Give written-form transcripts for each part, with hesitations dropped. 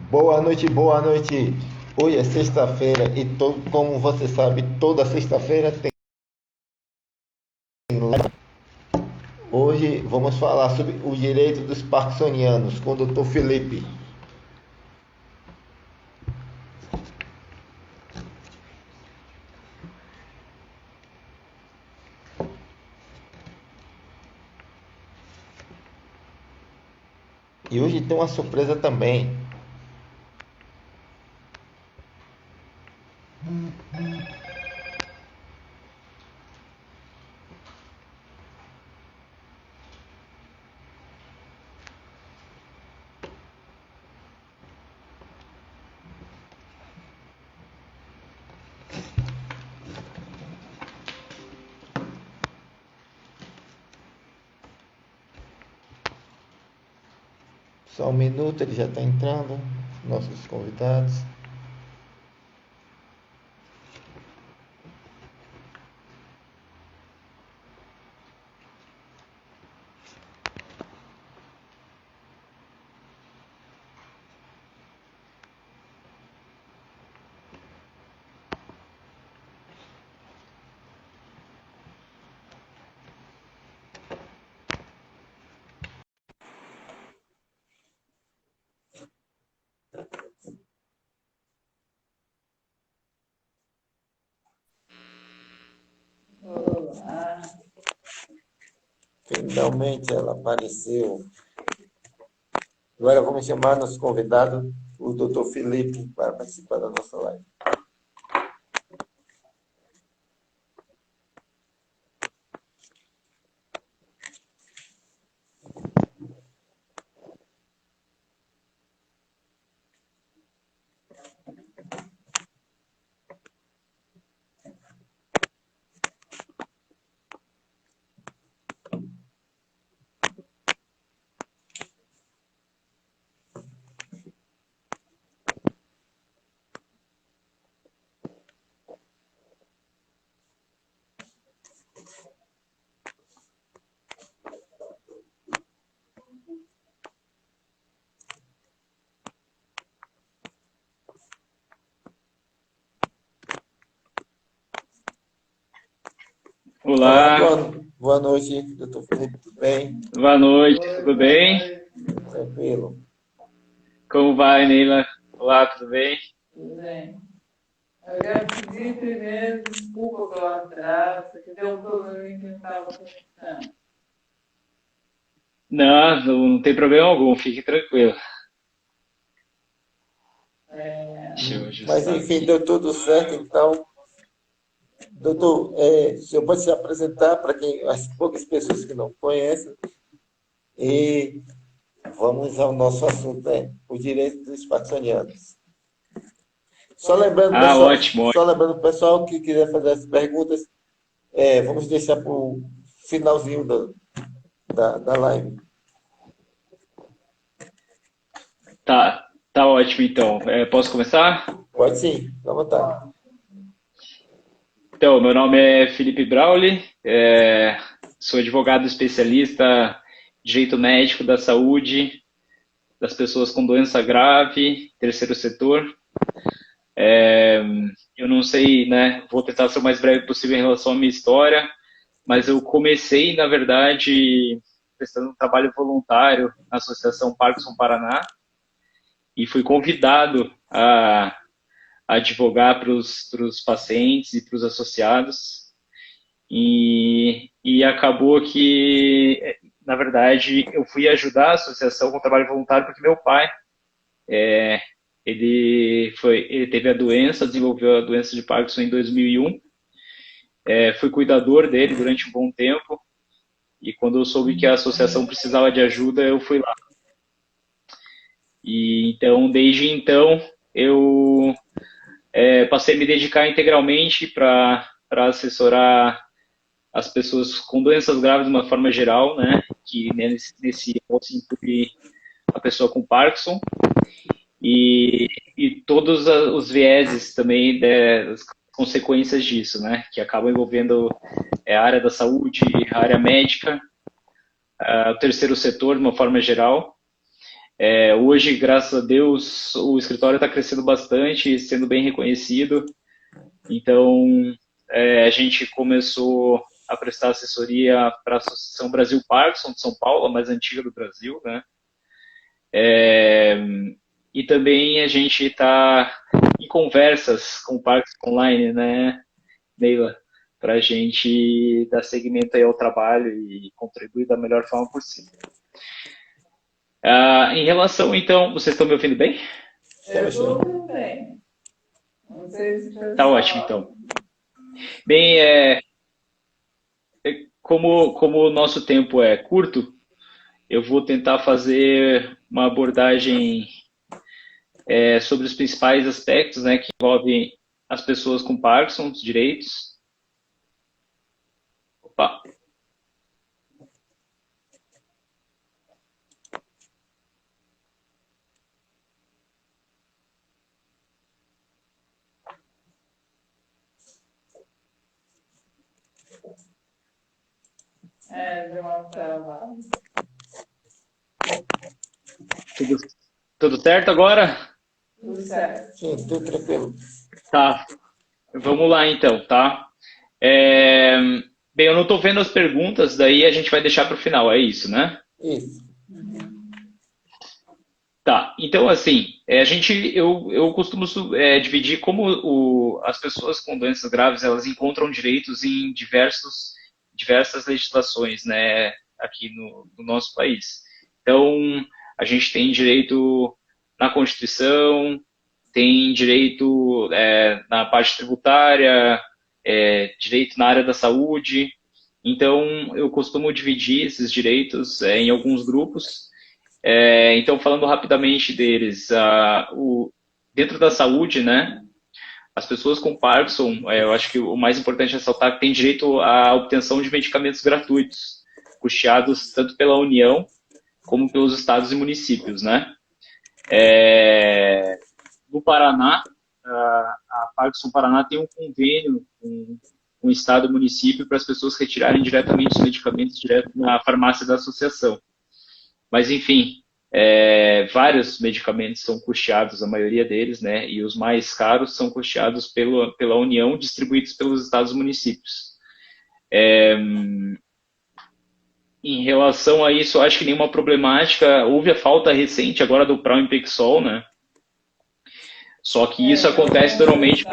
Boa noite, boa noite. Hoje é sexta-feira e como você sabe, toda sexta-feira tem live. Hoje vamos falar sobre o direito dos parkinsonianos com o Dr. Felipe. E hoje tem uma surpresa também. Só um minuto, ele já está entrando. Nossos convidados. Olá. Finalmente ela apareceu. Agora vamos chamar nosso convidado, o Dr. Felipe, para participar da nossa live. Olá, Olá, boa noite, Dr. Felipe, tudo bem? boa noite, Oi, tudo boa bem? noite. Tranquilo. Como vai, Neila? Olá, tudo bem? Tudo bem? Eu quero pedir primeiro desculpa pelo atraso, que deu um problema que eu estava conectando. Não, não tem problema algum, fique tranquilo. Deixa eu Mas ajustar enfim, aqui. deu tudo certo, então, doutor, o senhor pode se apresentar para as poucas pessoas que não conhecem e vamos ao nosso assunto, o direito dos parkinsonianos. Ah, ótimo, Só ótimo. lembrando, pessoal, que quiser fazer as perguntas, vamos deixar para o finalzinho da live. Tá ótimo então. Posso começar? Pode sim, fica à vontade. Então, meu nome é Felipe Brauli, sou advogado especialista em direito médico da saúde das pessoas com doença grave, terceiro setor. Eu não sei, né? Vou tentar ser o mais breve possível em relação à minha história, mas eu comecei, na verdade, prestando um trabalho voluntário na Associação Parkinson Paraná e fui convidado a advogar para os pacientes e para os associados. E acabou que, na verdade, eu fui ajudar a associação com o trabalho voluntário porque meu pai, ele teve a doença, desenvolveu a doença de Parkinson em 2001. Fui cuidador dele durante um bom tempo. E quando eu soube que a associação precisava de ajuda, eu fui lá. E então, desde então, eu passei a me dedicar integralmente para assessorar as pessoas com doenças graves de uma forma geral, né? Que nesse posso incluir a pessoa com Parkinson e todos os vieses também das consequências disso, né? Que acabam envolvendo a área da saúde, a área médica, o terceiro setor de uma forma geral. Hoje, graças a Deus, o escritório está crescendo bastante, sendo bem reconhecido. Então, a gente começou a prestar assessoria para a Associação Brasil Parkinson de São Paulo, a mais antiga do Brasil, né? E também a gente está em conversas com o Parkinson Online, né, Neila? Para a gente dar seguimento aí ao trabalho e contribuir da melhor forma possível. Em relação, então, vocês estão me ouvindo bem? Eu estou ouvindo bem. Não sei se Tá ótimo, então. Bem, como o nosso tempo é curto, eu vou tentar fazer uma abordagem sobre os principais aspectos, né, que envolvem as pessoas com Parkinson, os direitos. Opa. Deu uma travada. Tudo certo agora? Tudo certo. Sim, tudo tranquilo. Tá. Vamos lá, então, tá? Bem, eu não estou vendo as perguntas, daí a gente vai deixar para o final, é isso, né? Isso. Tá, então assim, eu costumo dividir como as pessoas com doenças graves, elas encontram direitos em diversas legislações, né, aqui no nosso país. Então, a gente tem direito na Constituição, tem direito na parte tributária, direito na área da saúde. Então, eu costumo dividir esses direitos em alguns grupos. Então, falando rapidamente deles, dentro da saúde, né, as pessoas com Parkinson, eu acho que o mais importante é ressaltar que tem direito à obtenção de medicamentos gratuitos, custeados tanto pela União como pelos estados e municípios, né? No Paraná, a Parkinson Paraná tem um convênio com o estado e município para as pessoas retirarem diretamente os medicamentos direto na farmácia da associação. Mas, enfim, vários medicamentos são custeados, a maioria deles, né? E os mais caros são custeados pela União, distribuídos pelos estados e municípios. Em relação a isso, eu acho que nenhuma problemática. Houve a falta recente agora do Pramipexol, né? Só que isso acontece normalmente.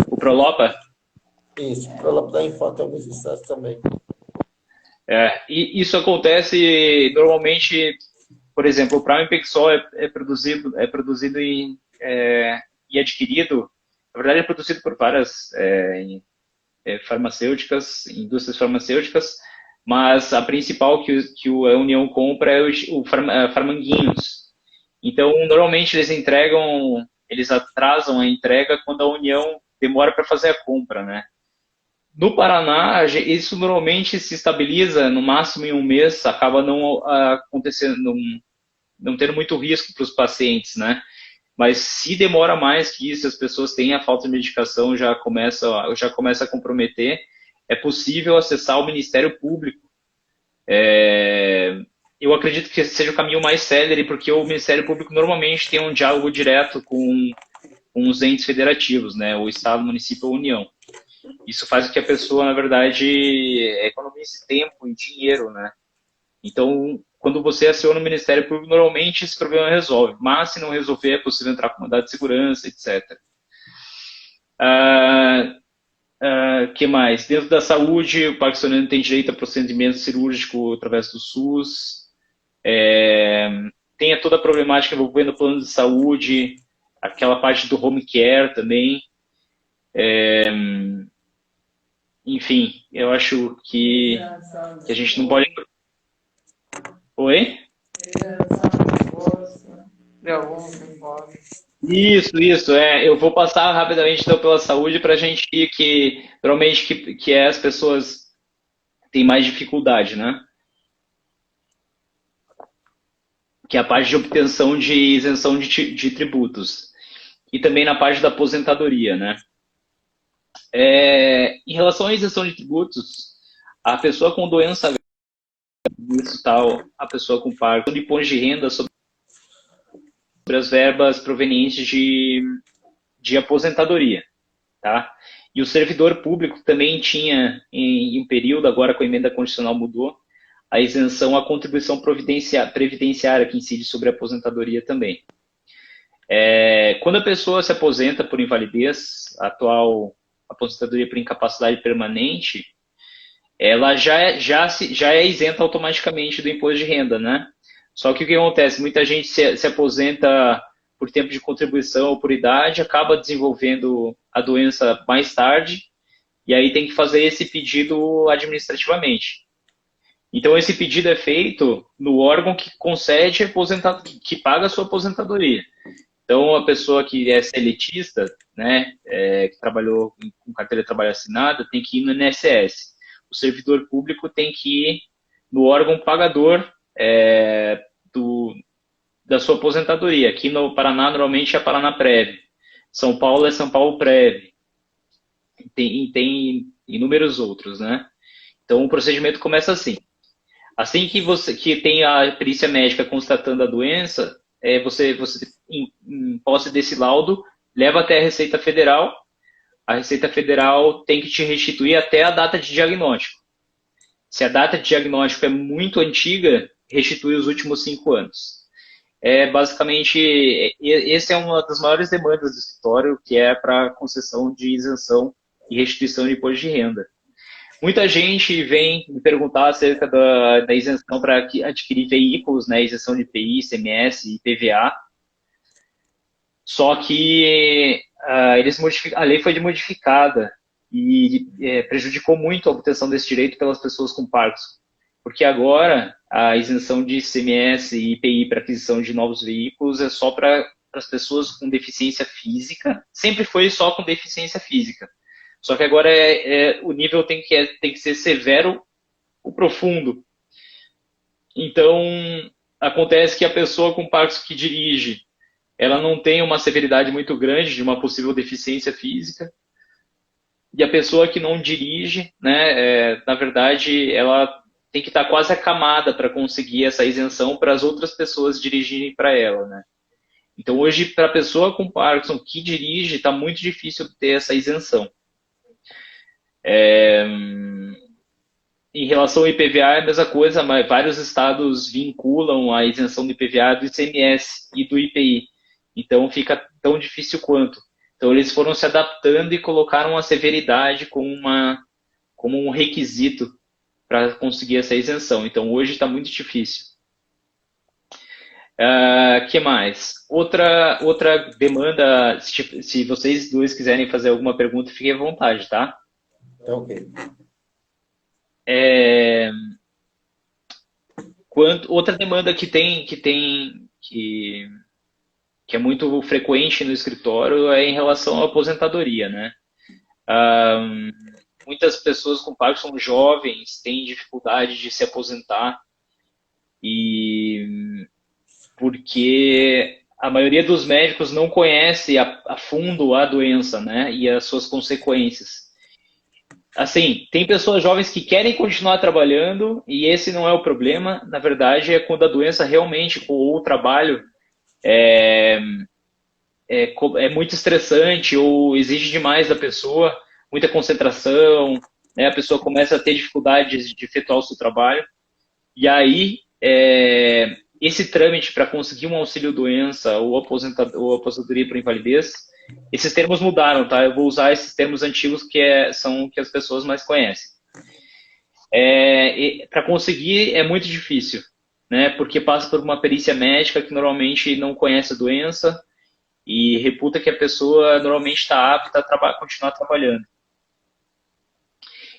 O Prolopa? Isso, o Prolopa está em falta em alguns estados também. E isso acontece normalmente, por exemplo, o Pramipexol é produzido e adquirido, na verdade é produzido por várias farmacêuticas, indústrias farmacêuticas, mas a principal que a União compra é o Farmanguinhos. Então, normalmente eles atrasam a entrega quando a União demora para fazer a compra, né? No Paraná, isso normalmente se estabiliza no máximo em um mês, acaba não acontecendo, não tendo muito risco para os pacientes, né? Mas se demora mais que isso, as pessoas têm a falta de medicação, já começa a comprometer, é possível acessar o Ministério Público. Eu acredito que seja o caminho mais célere, porque o Ministério Público normalmente tem um diálogo direto com os entes federativos, né? O Estado, o município ou a União. Isso faz com que a pessoa, na verdade, economize tempo e dinheiro, né? Então, quando você aciona o Ministério Público, normalmente esse problema resolve. Mas, se não resolver, é possível entrar com mandado de segurança, etc. Que mais? Dentro da saúde, o parkinsoniano tem direito a procedimento cirúrgico através do SUS. Tem toda a problemática envolvendo o plano de saúde, aquela parte do home care também. Enfim, eu acho que a gente não pode... Oi? Isso. Eu vou passar rapidamente então pela saúde para a gente ir que normalmente que as pessoas têm mais dificuldade, né? Que é a parte de obtenção de isenção de tributos. E também na parte da aposentadoria, né? Em relação à isenção de tributos, a pessoa com doença nisso está a pessoa com Parkinson, de imposto de renda sobre as verbas provenientes de aposentadoria, tá? E o servidor público também tinha, em um período, agora com a emenda constitucional mudou, a isenção à contribuição previdenciária que incide sobre a aposentadoria também. Quando a pessoa se aposenta por invalidez, a atual aposentadoria por incapacidade permanente, ela já é isenta automaticamente do imposto de renda, né? Só que o que acontece? Muita gente se aposenta por tempo de contribuição ou por idade, acaba desenvolvendo a doença mais tarde, e aí tem que fazer esse pedido administrativamente. Então, esse pedido é feito no órgão que concede que paga a sua aposentadoria. Então, a pessoa que é seletista, né, que trabalhou com carteira de trabalho assinada, tem que ir no INSS. O servidor público tem que ir no órgão pagador da sua aposentadoria. Aqui no Paraná, normalmente, é a Paranaprev. São Paulo é São Paulo Prev. Tem inúmeros outros, né? Então, o procedimento começa assim. Assim que tem a perícia médica constatando a doença, você em posse desse laudo, leva até a Receita Federal. A Receita Federal tem que te restituir até a data de diagnóstico. Se a data de diagnóstico é muito antiga, restitui os últimos 5 anos. Basicamente, essa é uma das maiores demandas do escritório, que é para concessão de isenção e restituição de imposto de renda. Muita gente vem me perguntar acerca da isenção para adquirir veículos, né, isenção de IPI, ICMS e IPVA. Só que a lei foi modificada e prejudicou muito a obtenção desse direito pelas pessoas com Parkinson. Porque agora a isenção de ICMS e IPI para aquisição de novos veículos é só para as pessoas com deficiência física. Sempre foi só com deficiência física. Só que agora o nível tem que ser severo ou profundo. Então, acontece que a pessoa com Parkinson que dirige, ela não tem uma severidade muito grande de uma possível deficiência física. E a pessoa que não dirige, né, na verdade, ela tem que estar quase acamada para conseguir essa isenção para as outras pessoas dirigirem para ela, né? Então, hoje, para a pessoa com Parkinson que dirige, está muito difícil ter essa isenção. Em relação ao IPVA é a mesma coisa, mas vários estados vinculam a isenção do IPVA do ICMS e do IPI. Então fica tão difícil quanto. Então eles foram se adaptando e colocaram a severidade como um requisito para conseguir essa isenção. Então hoje está muito difícil. Que mais? Outra demanda, se vocês dois quiserem fazer alguma pergunta, fiquem à vontade, tá? Ok. Outra demanda que é muito frequente no escritório é em relação à aposentadoria, né? Muitas pessoas com Parkinson jovens têm dificuldade de se aposentar porque a maioria dos médicos não conhece a fundo a doença, né? E as suas consequências. Assim, tem pessoas jovens que querem continuar trabalhando e esse não é o problema. Na verdade, é quando a doença realmente, ou o trabalho é muito estressante ou exige demais da pessoa, muita concentração, né? A pessoa começa a ter dificuldades de efetuar o seu trabalho. E aí, esse trâmite para conseguir um auxílio-doença ou aposentadoria por invalidez, esses termos mudaram, tá? Eu vou usar esses termos antigos são que as pessoas mais conhecem. Para conseguir é muito difícil, né? Porque passa por uma perícia médica que normalmente não conhece a doença e reputa que a pessoa normalmente está apta a continuar trabalhando.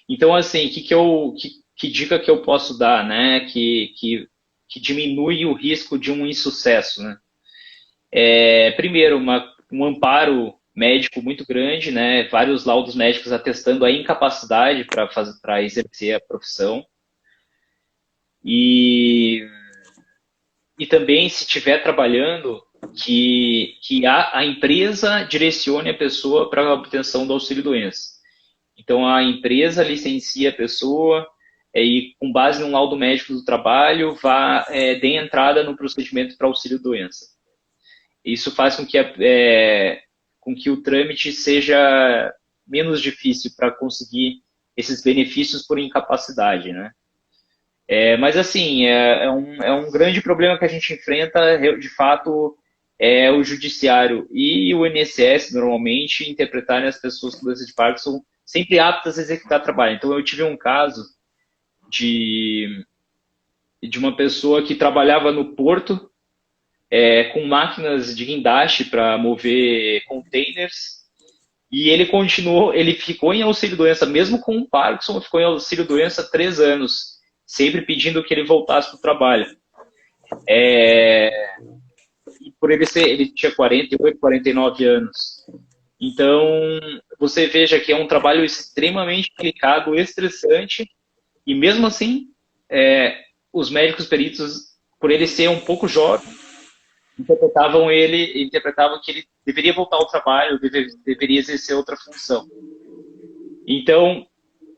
Então, assim, que dica que eu posso dar, né? Que diminui o risco de um insucesso, né? Primeiro, um amparo médico muito grande, né? Vários laudos médicos atestando a incapacidade para exercer a profissão. E também, se estiver trabalhando, que a empresa direcione a pessoa para a obtenção do auxílio-doença. Então, a empresa licencia a pessoa, e com base num laudo médico do trabalho, dê entrada no procedimento para auxílio-doença. Isso faz com que o trâmite seja menos difícil para conseguir esses benefícios por incapacidade, né? Mas, assim, é um grande problema que a gente enfrenta, de fato, o judiciário e o INSS, normalmente, interpretarem as pessoas com doença de Parkinson sempre aptas a executar trabalho. Então, eu tive um caso de uma pessoa que trabalhava no porto com máquinas de guindaste para mover containers, e ele ficou em auxílio-doença, mesmo com o Parkinson, ficou em auxílio-doença 3 anos, sempre pedindo que ele voltasse para o trabalho. E por ele tinha 48, 49 anos. Então, você veja que é um trabalho extremamente delicado, estressante, e mesmo assim, os médicos peritos, por ele ser um pouco jovem, interpretavam que ele deveria voltar ao trabalho, deveria exercer outra função. Então,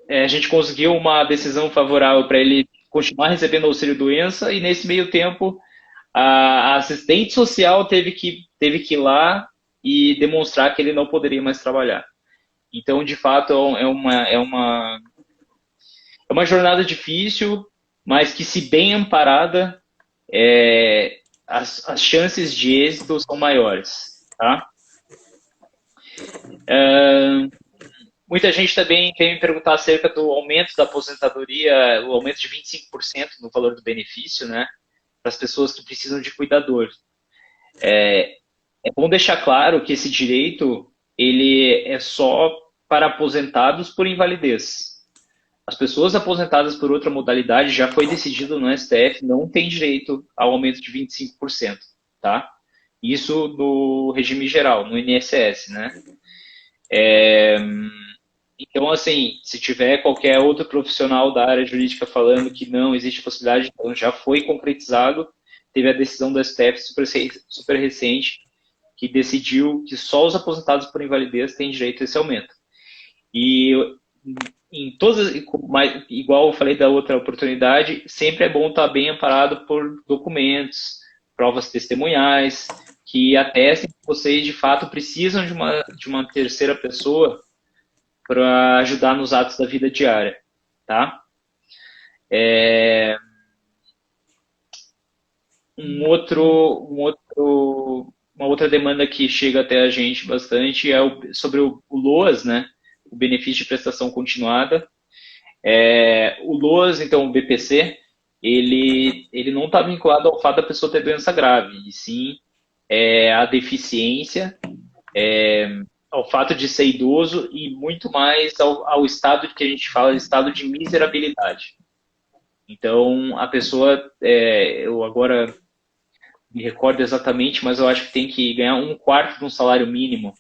a gente conseguiu uma decisão favorável para ele continuar recebendo auxílio-doença, e nesse meio tempo, a assistente social teve que ir lá e demonstrar que ele não poderia mais trabalhar. Então, de fato, é uma jornada difícil, mas que, se bem amparada, as chances de êxito são maiores, tá? Muita gente também quer me perguntar acerca do aumento da aposentadoria, o aumento de 25% no valor do benefício, né, para as pessoas que precisam de cuidador. É bom deixar claro que esse direito ele é só para aposentados por invalidez. As pessoas aposentadas por outra modalidade, já foi decidido no STF, não tem direito ao aumento de 25%, tá? Isso no regime geral, no INSS, né? Então, assim, se tiver qualquer outro profissional da área jurídica falando que não existe possibilidade, então já foi concretizado, teve a decisão do STF super recente, que decidiu que só os aposentados por invalidez têm direito a esse aumento. E em todas, igual eu falei da outra oportunidade, sempre é bom estar bem amparado por documentos, provas testemunhais, que atestem que vocês de fato precisam de uma terceira pessoa para ajudar nos atos da vida diária, tá? Uma outra demanda que chega até a gente bastante é sobre o LOAS, né? O benefício de prestação continuada. O LOAS, então, o BPC, ele não está vinculado ao fato da pessoa ter doença grave, e sim a deficiência, ao fato de ser idoso e muito mais ao estado que a gente fala de estado de miserabilidade. Então, a pessoa, eu agora me recordo exatamente, mas eu acho que tem que ganhar 1/4 de um salário mínimo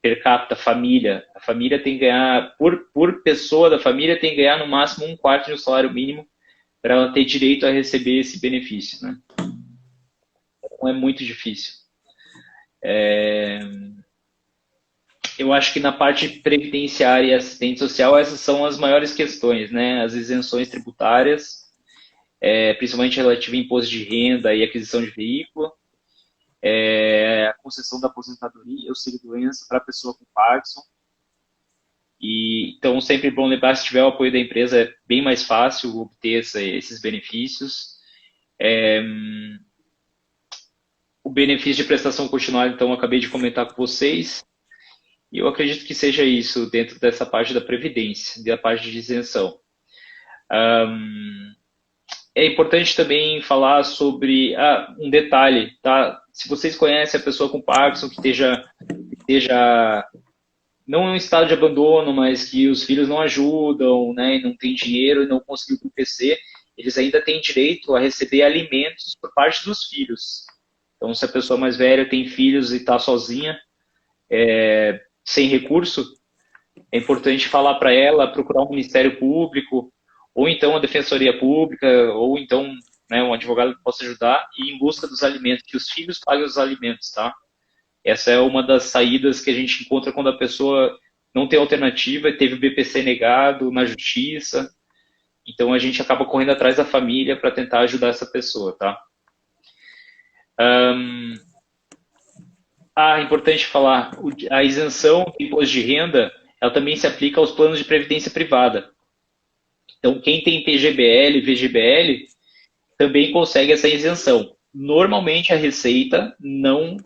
per capita, família. A família tem que ganhar, por pessoa da família, tem que ganhar no máximo 1/4 de um salário mínimo para ela ter direito a receber esse benefício, né? Então, é muito difícil. Eu acho que na parte previdenciária e assistente social, essas são as maiores questões, né? As isenções tributárias, principalmente relativa a imposto de renda e aquisição de veículo, a concessão da aposentadoria, auxílio-doença para a pessoa com Parkinson. Então, sempre bom lembrar, se tiver o apoio da empresa, é bem mais fácil obter esses benefícios. O benefício de prestação continuada, então, eu acabei de comentar com vocês. E eu acredito que seja isso dentro dessa parte da Previdência, da parte de isenção. É importante também falar sobre um detalhe, tá? Se vocês conhecem a pessoa com Parkinson que esteja não em um estado de abandono, mas que os filhos não ajudam, né, e não tem dinheiro e não conseguiu o PC, eles ainda têm direito a receber alimentos por parte dos filhos. Então, se a pessoa mais velha tem filhos e está sozinha, sem recurso, é importante falar para ela procurar um Ministério Público, ou então a Defensoria Pública, ou então, né, um advogado que possa ajudar, e em busca dos alimentos, que os filhos paguem os alimentos, tá? Essa é uma das saídas que a gente encontra quando a pessoa não tem alternativa, teve o BPC negado na justiça. Então a gente acaba correndo atrás da família para tentar ajudar essa pessoa, tá? Importante falar, a isenção do imposto de renda, ela também se aplica aos planos de previdência privada. Então quem tem PGBL e VGBL também consegue essa isenção. Normalmente a Receita não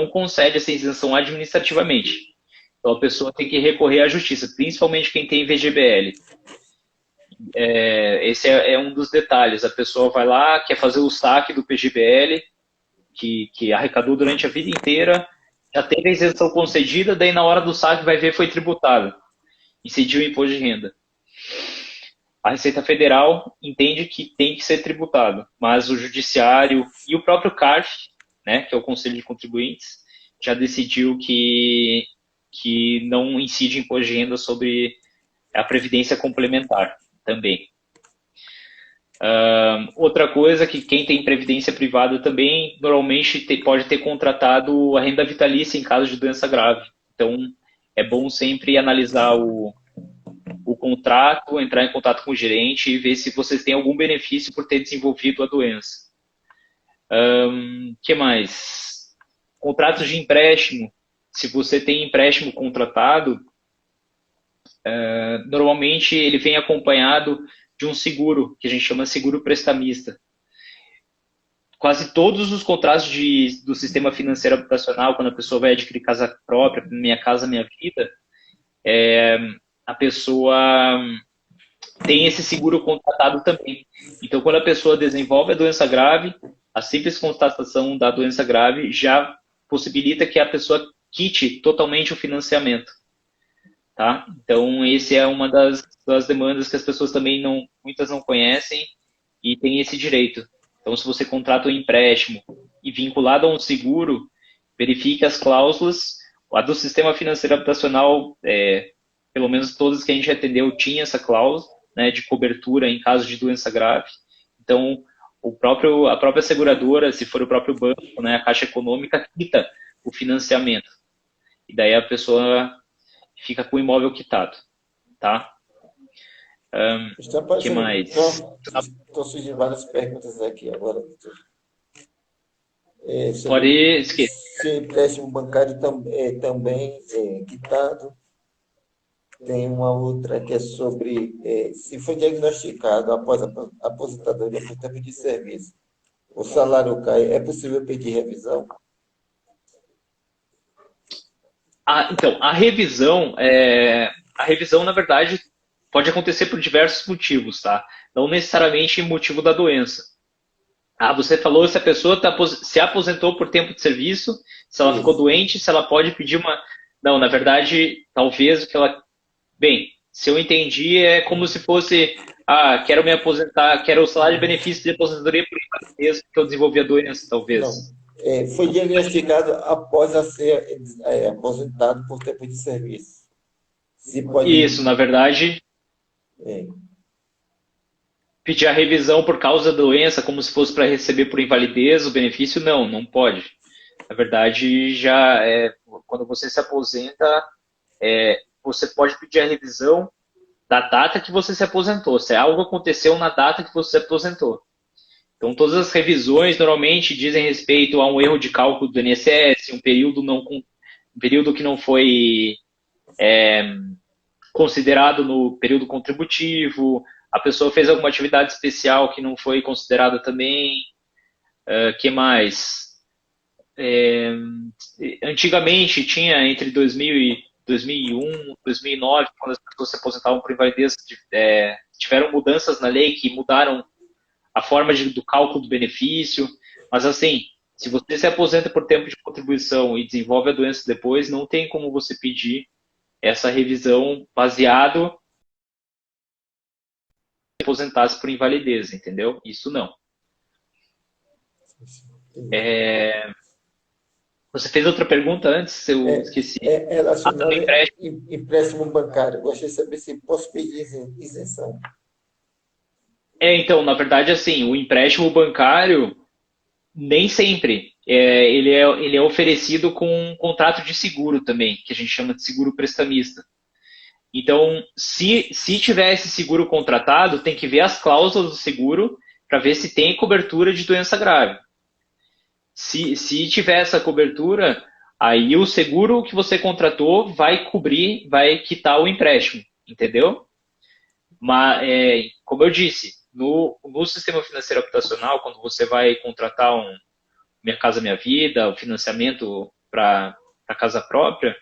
concede essa isenção administrativamente. Então a pessoa tem que recorrer à justiça, principalmente quem tem VGBL. Esse é um dos detalhes. A pessoa vai lá, quer fazer o saque do PGBL, que arrecadou durante a vida inteira, já teve a isenção concedida, daí na hora do saque vai ver foi tributado, incidiu o imposto de renda. A Receita Federal entende que tem que ser tributado, mas o Judiciário e o próprio CARF, né, que é o Conselho de Contribuintes, já decidiu que não incide imposto de renda sobre a previdência complementar também. Outra coisa que quem tem previdência privada também normalmente pode ter contratado a renda vitalícia em caso de doença grave. Então, é bom sempre analisar o contrato, entrar em contato com o gerente e ver se vocês têm algum benefício por ter desenvolvido a doença. Que mais? Contratos de empréstimo. Se você tem empréstimo contratado, normalmente ele vem acompanhado de um seguro, que a gente chama de seguro prestamista. Quase todos os contratos do sistema financeiro habitacional, quando a pessoa vai adquirir casa própria, Minha Casa Minha Vida, a pessoa tem esse seguro contratado também. Então, quando a pessoa desenvolve a doença grave, a simples constatação da doença grave já possibilita que a pessoa quite totalmente o financiamento. Tá? Então, esse é uma das demandas que as pessoas também muitas não conhecem e tem esse direito. Então, se você contrata um empréstimo e vinculado a um seguro, verifique as cláusulas. A do sistema financeiro habitacional, pelo menos todas que a gente atendeu, tinha essa cláusula, né, de cobertura em caso de doença grave. Então, a própria seguradora, se for o próprio banco, né, a Caixa Econômica, quita o financiamento. E daí a pessoa fica com o imóvel quitado, tá? Que mais? Estão surgindo várias perguntas aqui agora, doutor. Pode esquecer. Se o empréstimo bancário também é quitado. Tem uma outra que é sobre se foi diagnosticado após a aposentadoria por tempo de serviço, o salário cai, é possível pedir revisão? Então, a revisão, na verdade, pode acontecer por diversos motivos, tá? Não necessariamente motivo da doença. Você falou se a pessoa se aposentou por tempo de serviço, se ela ficou doente, se ela pode pedir uma... Não, na verdade, talvez o que ela... Bem, se eu entendi, é como se fosse, quero me aposentar, quero o salário de benefício de aposentadoria por invalidez, porque eu desenvolvi a doença, talvez. Não. Foi diagnosticado após ser aposentado por tempo de serviço. Isso, na verdade, pedir a revisão por causa da doença, como se fosse para receber por invalidez o benefício, não pode. Na verdade, quando você se aposenta, você pode pedir a revisão da data que você se aposentou, se algo aconteceu na data que você se aposentou. Então, todas as revisões normalmente dizem respeito a um erro de cálculo do INSS, um período que não foi considerado no período contributivo, a pessoa fez alguma atividade especial que não foi considerada também. Que mais? Antigamente tinha entre 2001, 2009, quando as pessoas se aposentavam por invalidez, tiveram mudanças na lei que mudaram a forma do cálculo do benefício, mas assim, se você se aposenta por tempo de contribuição e desenvolve a doença depois, não tem como você pedir essa revisão baseado se aposentasse por invalidez, entendeu? Isso não. Você fez outra pergunta antes, eu esqueci. Relacionado ao empréstimo bancário. Gostaria de saber se posso pedir isenção. Então, na verdade, assim, o empréstimo bancário, nem sempre. Ele é oferecido com um contrato de seguro também, que a gente chama de seguro prestamista. Então, se tiver esse seguro contratado, tem que ver as cláusulas do seguro para ver se tem cobertura de doença grave. Se tiver essa cobertura, aí o seguro que você contratou vai cobrir, vai quitar o empréstimo, entendeu? Mas, como eu disse, no sistema financeiro habitacional, quando você vai contratar um Minha Casa Minha Vida, o financiamento para a casa própria,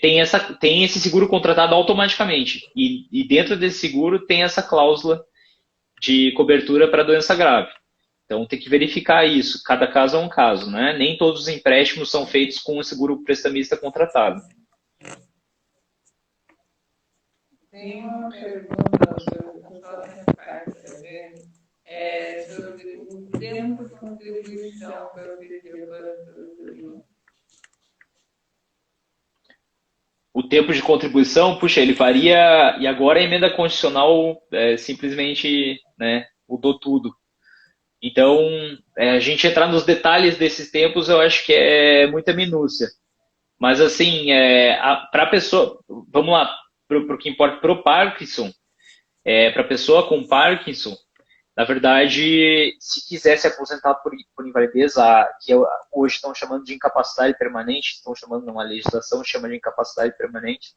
tem esse seguro contratado automaticamente. E dentro desse seguro tem essa cláusula de cobertura para doença grave. Então tem que verificar isso. Cada caso é um caso, né? Nem todos os empréstimos são feitos com o seguro prestamista contratado. Tem uma pergunta sobre o pessoal da parte também, sobre o tempo de contribuição para o PTU. O tempo de contribuição, puxa, ele varia, e agora a emenda constitucional simplesmente, né, mudou tudo. Então, a gente entrar nos detalhes desses tempos, eu acho que é muita minúcia. Mas, assim, para a pessoa, vamos lá, para o que importa, para o Parkinson, para a pessoa com Parkinson, na verdade, se quiser se aposentar por invalidez, que hoje estão chamando de incapacidade permanente, estão chamando numa legislação, chama de incapacidade permanente,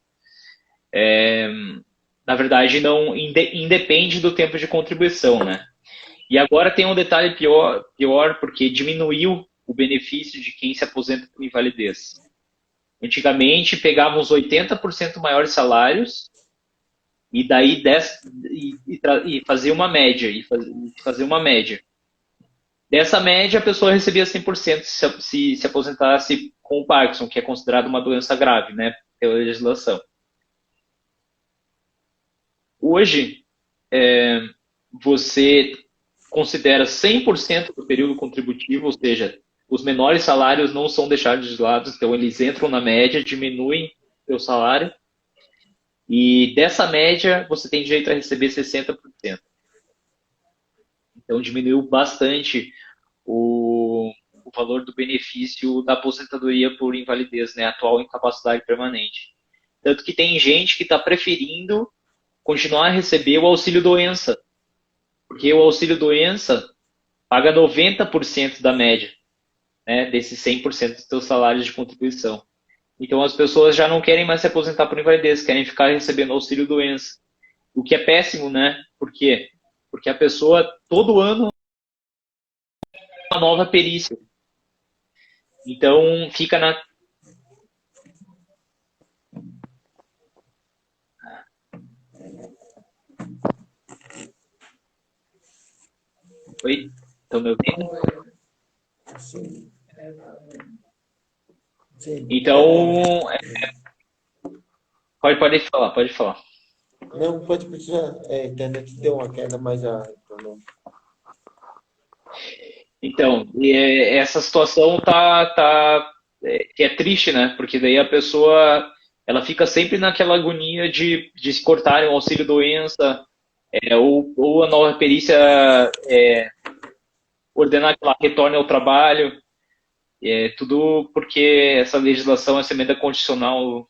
na verdade, não independe do tempo de contribuição, né? E agora tem um detalhe pior, porque diminuiu o benefício de quem se aposenta por invalidez. Antigamente, pegavam os 80% maiores salários e daí fazia uma média. Dessa média, a pessoa recebia 100% se aposentasse com o Parkinson, que é considerado uma doença grave, né, pela legislação. Hoje, você considera 100% do período contributivo, ou seja, os menores salários não são deixados de lado, então eles entram na média, diminuem o seu salário, e dessa média você tem direito a receber 60%. Então diminuiu bastante o valor do benefício da aposentadoria por invalidez, né, atual incapacidade permanente. Tanto que tem gente que está preferindo continuar a receber o auxílio-doença, porque o auxílio-doença paga 90% da média, né, desses 100% dos seus salários de contribuição. Então as pessoas já não querem mais se aposentar por invalidez, querem ficar recebendo auxílio-doença. O que é péssimo, né? Por quê? Porque a pessoa, todo ano, tem uma nova perícia. Então fica na... Oi? Estão me ouvindo? Sim. Sim. Então, pode falar. Não, pode continuar. A internet deu uma queda, mas já retornou. Então, essa situação que é triste, né? Porque daí a pessoa ela fica sempre naquela agonia de se cortarem o auxílio-doença, ou a nova perícia ordenar que ela retorne ao trabalho. Tudo porque essa legislação, essa emenda constitucional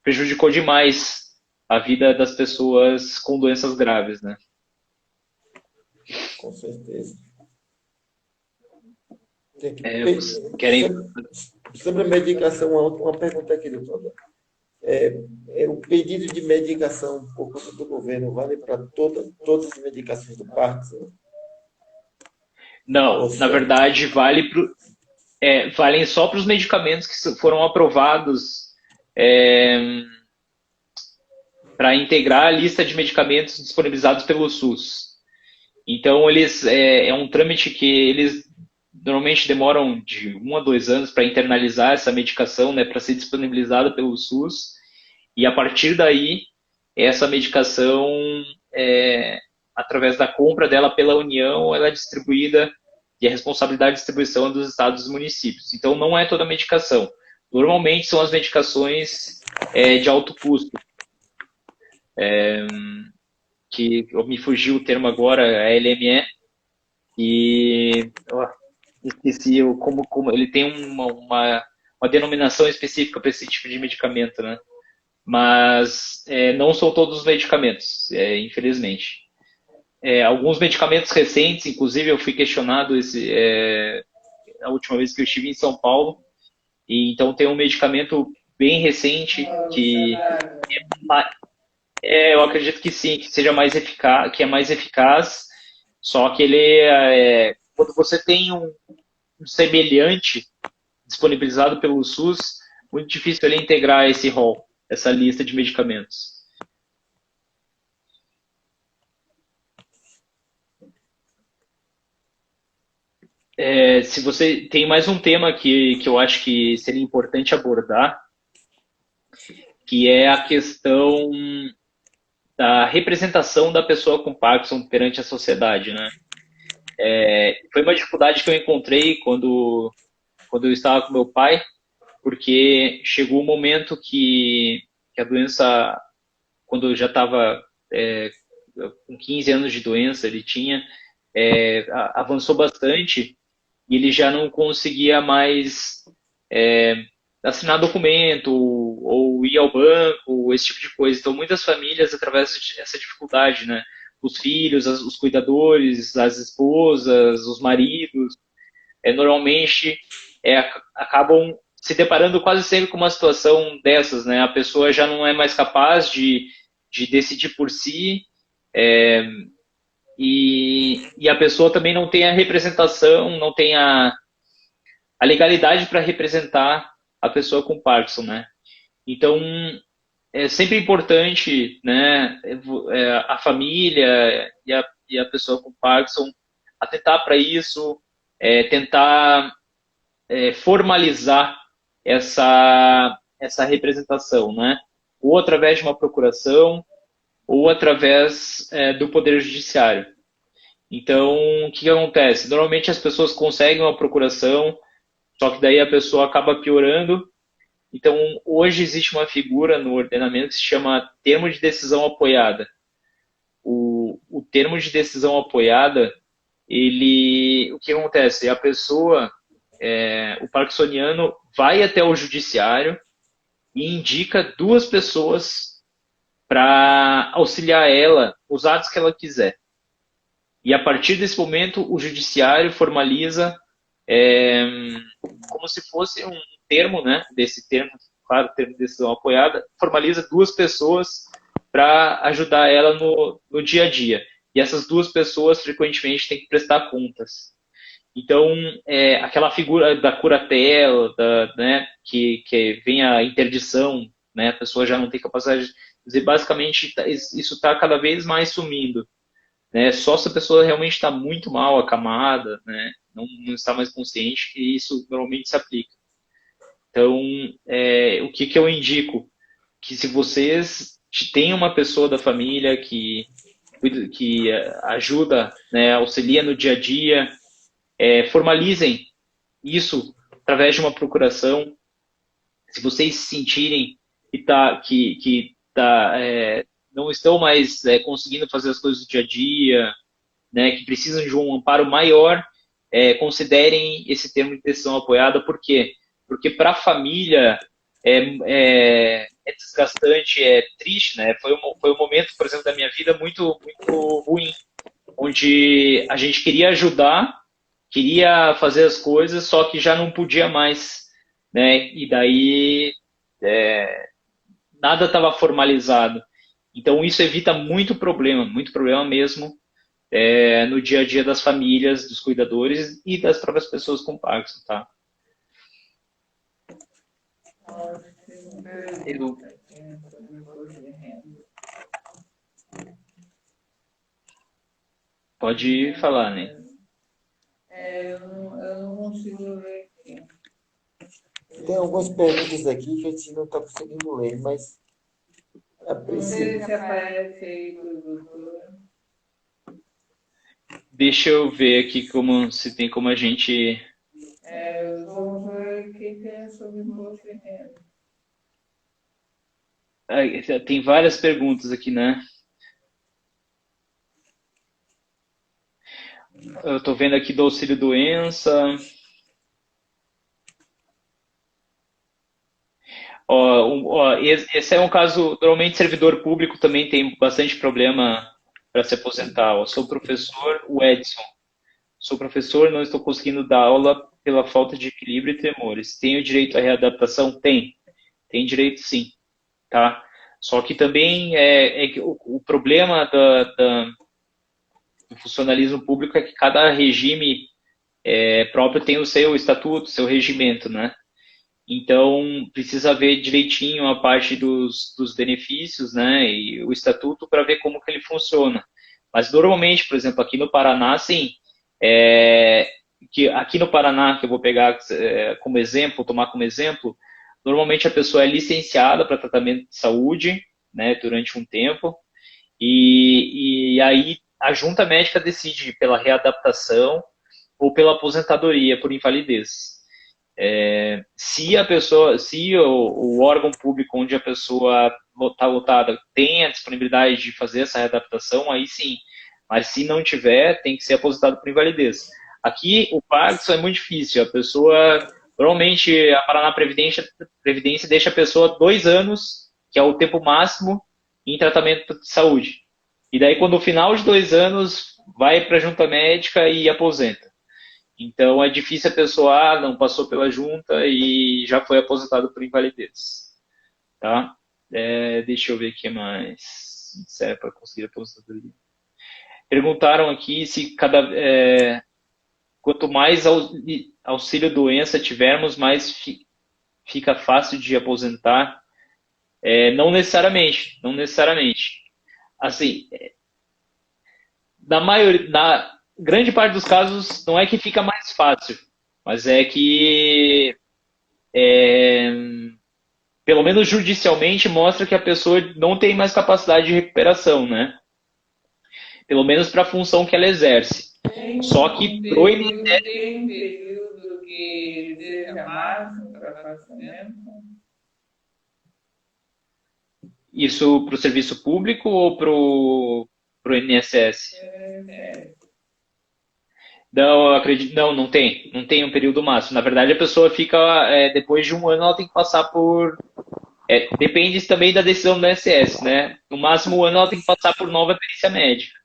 prejudicou demais a vida das pessoas com doenças graves, né? Com certeza. Querem... Sobre a medicação, uma pergunta aqui, doutor. O pedido de medicação por conta do governo vale para todas as medicações do Parkinson? Não, na verdade, valem só para os medicamentos que foram aprovados para integrar a lista de medicamentos disponibilizados pelo SUS. Então, é um trâmite que eles normalmente demoram de 1 a 2 anos para internalizar essa medicação, né, para ser disponibilizada pelo SUS. E a partir daí, essa medicação, através da compra dela pela União, ela é distribuída e a responsabilidade de distribuição é dos estados e dos municípios. Então, não é toda a medicação. Normalmente, são as medicações de alto custo. Que me fugiu o termo agora, a LME, e esqueci como ele tem uma denominação específica para esse tipo de medicamento, né? mas não são todos os medicamentos, infelizmente. Alguns medicamentos recentes, inclusive eu fui questionado a última vez que eu estive em São Paulo, e então tem um medicamento bem recente O que Xarada. eu acredito que sim, que seja mais eficaz, que é mais eficaz, só que quando você tem um semelhante disponibilizado pelo SUS, muito difícil ele integrar esse rol, essa lista de medicamentos. Se você tem mais um tema que eu acho que seria importante abordar, que é a questão da representação da pessoa com Parkinson perante a sociedade, né? Foi uma dificuldade que eu encontrei quando eu estava com meu pai, porque chegou um momento que a doença, quando eu já estava com 15 anos de doença, ele tinha, avançou bastante e ele já não conseguia mais assinar documento ou ir ao banco, esse tipo de coisa. Então, muitas famílias atravessam essa dificuldade, né? Os filhos, os cuidadores, as esposas, os maridos, normalmente acabam se deparando quase sempre com uma situação dessas, né? A pessoa já não é mais capaz de decidir por si, e a pessoa também não tem a representação, não tem a legalidade para representar a pessoa com Parkinson, né? Então, é sempre importante, né, a família e a pessoa com Parkinson atentar para isso, tentar formalizar essa representação, né? Ou através de uma procuração, ou através do Poder Judiciário. Então, o que acontece? Normalmente as pessoas conseguem uma procuração, só que daí a pessoa acaba piorando. Então, hoje existe uma figura no ordenamento que se chama termo de decisão apoiada. O termo de decisão apoiada, o que acontece? A pessoa, o parkinsoniano, vai até o judiciário e indica duas pessoas para auxiliar ela nos atos que ela quiser. E a partir desse momento, o judiciário formaliza como se fosse um termo, né? Desse termo, claro, termo de decisão apoiada, formaliza duas pessoas para ajudar ela no dia a dia. E essas duas pessoas frequentemente têm que prestar contas. Então, aquela figura da curatela, né, que vem a interdição, né, a pessoa já não tem capacidade de dizer, basicamente, isso está cada vez mais sumindo. Né? Só se a pessoa realmente está muito mal acamada, né, não está mais consciente, que isso normalmente se aplica. Então, o que eu indico? Que se vocês têm uma pessoa da família que ajuda, né, auxilia no dia a dia, formalizem isso através de uma procuração. Se vocês se sentirem não estão mais conseguindo fazer as coisas do dia a dia, né, que precisam de um amparo maior, considerem esse termo de decisão apoiada. Por quê? Porque para a família é desgastante, é triste, né? Foi um momento, por exemplo, da minha vida muito, muito ruim, onde a gente queria ajudar, queria fazer as coisas, só que já não podia mais, né? E daí nada estava formalizado. Então isso evita muito problema mesmo, no dia a dia das famílias, dos cuidadores e das próprias pessoas com Parkinson, tá? Pode falar, né? Eu não consigo ver aqui. Tem algumas perguntas aqui que a gente não está conseguindo ler, mas a Não sei princípio. se aparece aí do doutor. Deixa eu ver aqui se tem como a gente... Vamos ver o que é sobre imposto de renda. Tem várias perguntas aqui, né? Eu estou vendo aqui do auxílio doença. Esse é um caso, normalmente servidor público também tem bastante problema para se aposentar. Ó. Sou professor, o Edson. Sou professor, não estou conseguindo dar aula pela falta de equilíbrio e temores. Tenho direito à readaptação? Tem direito sim, tá? Só que também que o problema do funcionalismo público é que cada regime próprio tem o seu estatuto, seu regimento, né? Então, precisa ver direitinho a parte dos benefícios, né, e o estatuto para ver como que ele funciona. Mas, normalmente, por exemplo, aqui no Paraná, sim, que aqui no Paraná, que eu vou pegar como exemplo, tomar como exemplo, normalmente a pessoa é licenciada para tratamento de saúde, né, durante um tempo, e aí a junta médica decide pela readaptação ou pela aposentadoria por invalidez. Se o órgão público onde a pessoa está lotada tem a disponibilidade de fazer essa readaptação, aí sim. Mas se não tiver, tem que ser aposentado por invalidez. Aqui, o Parkinson é muito difícil. A pessoa, normalmente, a Paraná Previdência deixa a pessoa 2 anos, que é o tempo máximo, em tratamento de saúde. E daí, quando no final de 2 anos, vai para a junta médica e aposenta. Então, é difícil a pessoa não passou pela junta e já foi aposentado por invalidez. Tá? Deixa eu ver o que mais. Serve para conseguir aposentadoria. Perguntaram aqui se quanto mais auxílio-doença tivermos, mais fica fácil de aposentar. Não necessariamente. Assim, na grande parte dos casos, não é que fica mais fácil, mas é que, pelo menos judicialmente, mostra que a pessoa não tem mais capacidade de recuperação, né? Pelo menos para a função que ela exerce. Só que pro INSS... Tem um período que seja máximo para afastamento? Isso para o serviço público ou para o INSS? Não, eu acredito, não tem. Não tem um período máximo. Na verdade, a pessoa fica, depois de 1 ano, ela tem que passar por... depende também da decisão do INSS, né? No máximo 1 ano, ela tem que passar por nova perícia médica.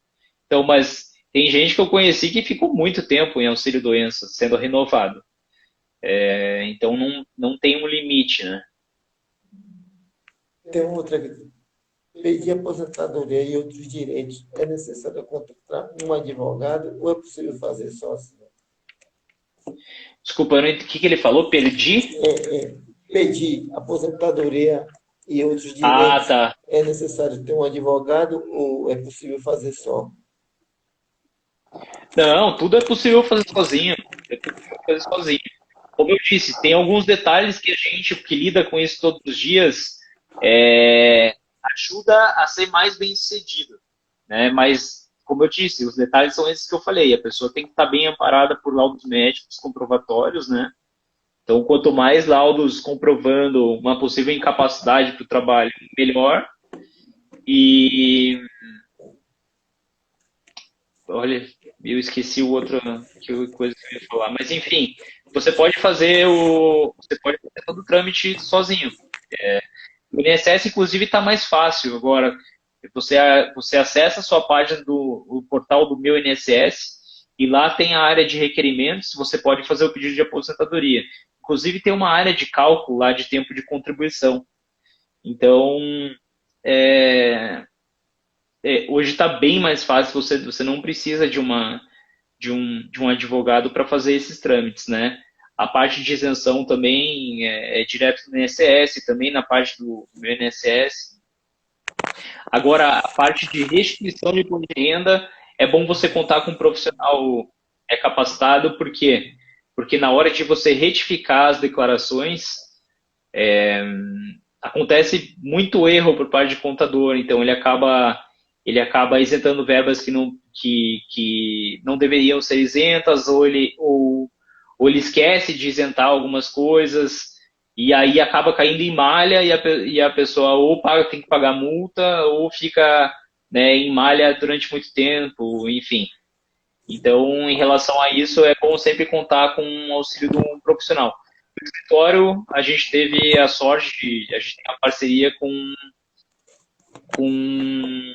Então, mas tem gente que eu conheci que ficou muito tempo em auxílio-doença, sendo renovado. Então, não tem um limite, né? Tem outra questão. Pedir aposentadoria e outros direitos, é necessário contratar um advogado ou é possível fazer sozinho? Desculpa, eu não entendi. O que ele falou? Perdi? Pedir aposentadoria e outros direitos, tá. é necessário ter um advogado ou é possível fazer só? Não, tudo é possível fazer sozinho. Como eu disse, tem alguns detalhes que a gente que lida com isso todos os dias ajuda a ser mais bem sucedido, né? Mas, como eu disse, os detalhes são esses que eu falei. A pessoa tem que estar bem amparada por laudos médicos comprovatórios, né? Então, quanto mais laudos comprovando uma possível incapacidade para o trabalho, melhor. E olha, eu esqueci o outro coisa que eu ia falar. Mas, enfim, você pode fazer todo o trâmite sozinho. O INSS, inclusive, está mais fácil agora. Você acessa a sua página do portal do Meu INSS e lá tem a área de requerimentos. Você pode fazer o pedido de aposentadoria. Inclusive, tem uma área de cálculo lá de tempo de contribuição. Então, hoje está bem mais fácil. Você não precisa de um advogado para fazer esses trâmites, né? A parte de isenção também é direto do INSS, também na parte do INSS. Agora, a parte de restituição de imposto de renda, é bom você contar com um profissional capacitado, por quê? Porque na hora de você retificar as declarações, acontece muito erro por parte de contador, então ele acaba isentando verbas que não deveriam ser isentas, ou ele esquece de isentar algumas coisas, e aí acaba caindo em malha, e a pessoa ou tem que pagar multa, ou fica, né, em malha durante muito tempo, enfim. Então, em relação a isso, é bom sempre contar com o auxílio de um profissional. escritório, a gente teve a sorte de, a gente tem uma parceria com um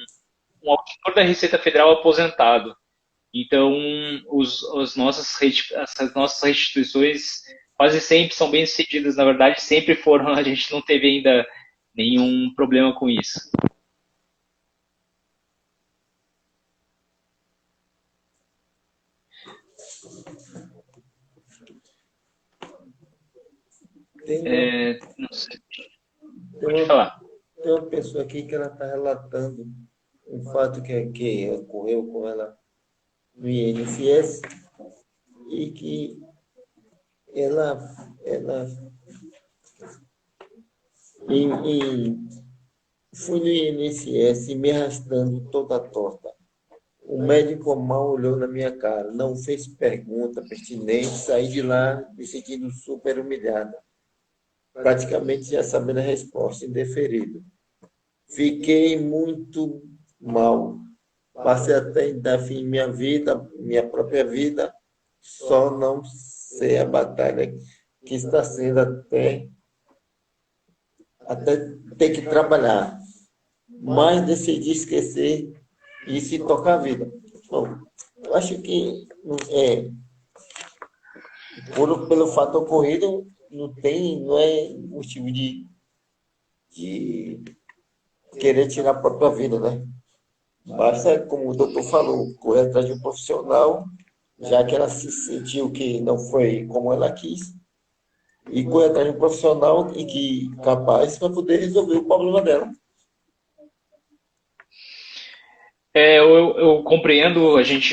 auditor da Receita Federal aposentado. Então, as nossas restituições quase sempre são bem-sucedidas. Na verdade, sempre foram, a gente não teve ainda nenhum problema com isso. Não sei. Pode falar. Tem uma pessoa aqui que ela está relatando um fato que ocorreu com ela no INSS e que ela fui no INSS me arrastando toda torta. O médico mal olhou na minha cara, não fez pergunta pertinente, saí de lá me sentindo super humilhada. Praticamente já sabendo a resposta, indeferido. Fiquei muito mal. Passei até dar fim em minha vida, minha própria vida, só não sei a batalha que está sendo até ter que trabalhar. Mas decidi esquecer isso e tocar a vida. Bom, eu acho que pelo fato ocorrido, não é motivo de querer tirar a própria vida, né? Basta, como o doutor falou, correr atrás de um profissional, já que ela se sentiu que não foi como ela quis, e correr atrás de um profissional e que capaz para poder resolver o problema dela. Eu compreendo, desde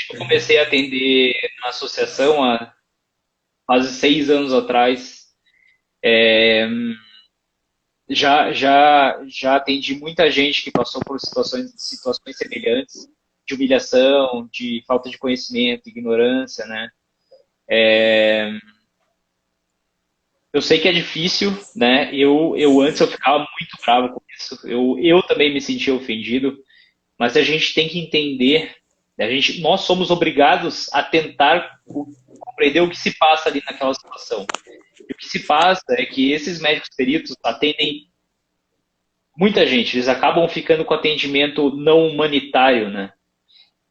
que eu comecei a atender na associação há quase 6 anos atrás, já atendi muita gente que passou por situações semelhantes, de humilhação, de falta de conhecimento, ignorância, né? Eu sei que é difícil, né? Antes eu ficava muito bravo com isso. Eu também me sentia ofendido, mas a gente tem que entender, nós somos obrigados a tentar compreender o que se passa ali naquela situação. E o que se passa é que esses médicos peritos atendem muita gente, eles acabam ficando com atendimento não humanitário, né?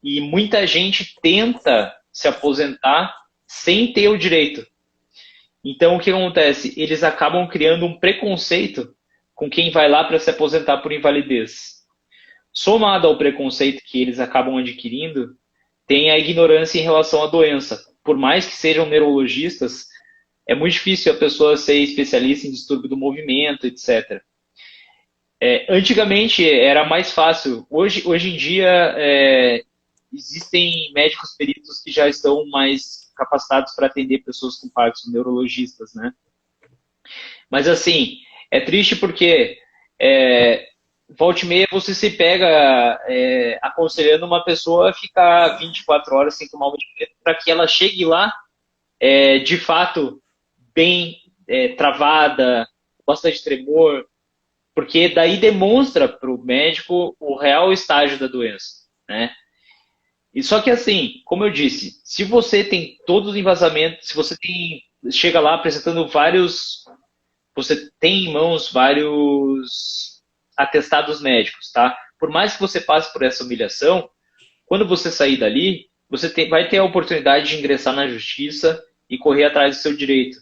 E muita gente tenta se aposentar sem ter o direito. Então, o que acontece? Eles acabam criando um preconceito com quem vai lá para se aposentar por invalidez. Somado ao preconceito que eles acabam adquirindo, tem a ignorância em relação à doença. Por mais que sejam neurologistas, é muito difícil a pessoa ser especialista em distúrbio do movimento, etc. Antigamente era mais fácil. Hoje em dia, existem médicos peritos que já estão mais capacitados para atender pessoas com Parkinson, neurologistas, né? Mas assim, é triste porque volta e meia você se pega aconselhando uma pessoa a ficar 24 horas sem tomar um medicamento para que ela chegue lá de fato bem travada, bastante tremor, porque daí demonstra para o médico o real estágio da doença, né? E só que assim, como eu disse, se você tem todos os embasamentos, se você chega lá apresentando você tem em mãos vários atestados médicos, tá? Por mais que você passe por essa humilhação, quando você sair dali, você vai ter a oportunidade de ingressar na justiça e correr atrás do seu direito.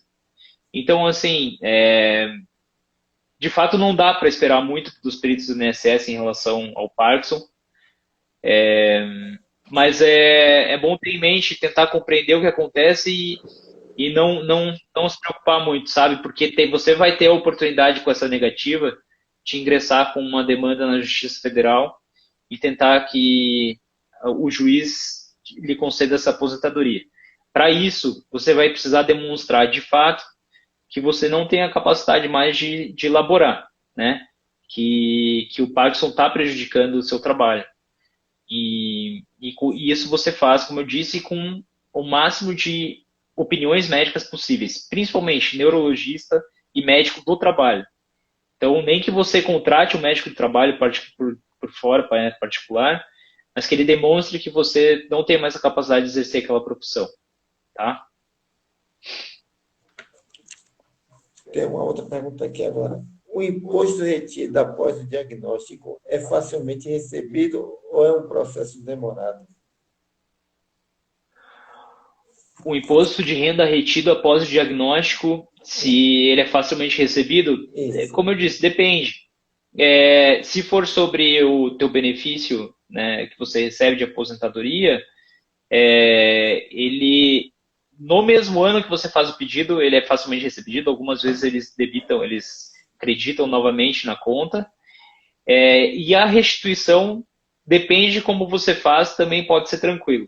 Então, assim, de fato não dá para esperar muito dos peritos do INSS em relação ao Parkinson. Mas é bom ter em mente, tentar compreender o que acontece e não se preocupar muito, sabe? Porque você vai ter a oportunidade com essa negativa de ingressar com uma demanda na Justiça Federal e tentar que o juiz lhe conceda essa aposentadoria. Para isso, você vai precisar demonstrar de fato que você não tem a capacidade mais de elaborar, né? Que o Parkinson está prejudicando o seu trabalho. E isso você faz, como eu disse, com o máximo de opiniões médicas possíveis, principalmente neurologista e médico do trabalho. Então, nem que você contrate um médico de trabalho por fora, particular, mas que ele demonstre que você não tem mais a capacidade de exercer aquela profissão, tá? Tem uma outra pergunta aqui agora. O imposto retido após o diagnóstico é facilmente recebido ou é um processo demorado? O imposto de renda retido após o diagnóstico, se ele é facilmente recebido, Isso. como eu disse, depende. Se for sobre o teu benefício, né, que você recebe de aposentadoria, ele no mesmo ano que você faz o pedido, ele é facilmente recebido. Algumas vezes eles acreditam novamente na conta. E a restituição depende de como você faz, também pode ser tranquilo.